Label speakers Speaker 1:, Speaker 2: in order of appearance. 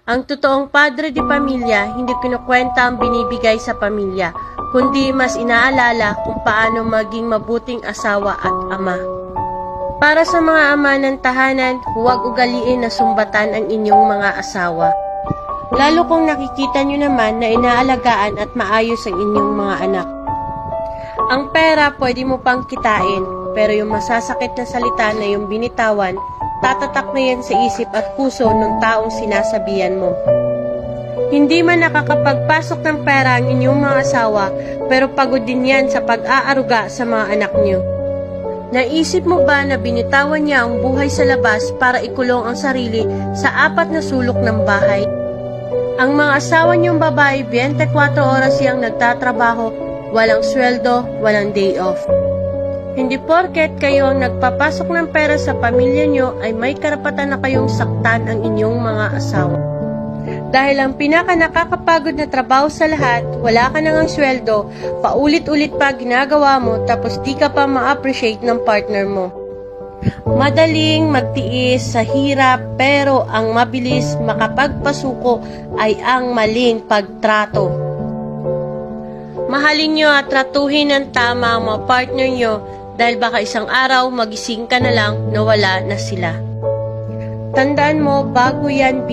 Speaker 1: Ang totoong padre de pamilya, hindi kinukwenta ang binibigay sa pamilya, kundi mas inaalala kung paano maging mabuting asawa at ama. Para sa mga ama ng tahanan, huwag ugaliin na sumbatan ang inyong mga asawa. Lalo kung nakikita nyo naman na inaalagaan at maayos ang inyong mga anak. Ang pera pwede mo pang kitain, pero yung masasakit na salita na yung binitawan, tatatak na yan sa isip at puso ng taong sinasabihan mo. Hindi man nakakapagpasok ng pera ang inyong mga asawa, pero pagod din yan sa pag-aaruga sa mga anak nyo. Naisip mo ba na binitawan niya ang buhay sa labas para ikulong ang sarili sa 4 na sulok ng bahay? Ang mga asawa niyong babae, 24 oras siyang nagtatrabaho, walang sweldo, walang day off. Hindi porket kayo ang nagpapasok ng pera sa pamilya niyo ay may karapatan na kayong saktan ang inyong mga asawa. Dahil ang pinaka nakakapagod na trabaho sa lahat, wala ka nang ang sweldo, paulit-ulit pa ginagawa mo tapos di ka pa ma-appreciate ng partner mo. Madaling magtiis sa hirap pero ang mabilis makapagpasuko ay ang maling pagtrato. Mahalin nyo at tratuhin ng tama ang mga partner nyo dahil baka isang araw magising ka na lang na wala na sila. Tandaan mo, bago yan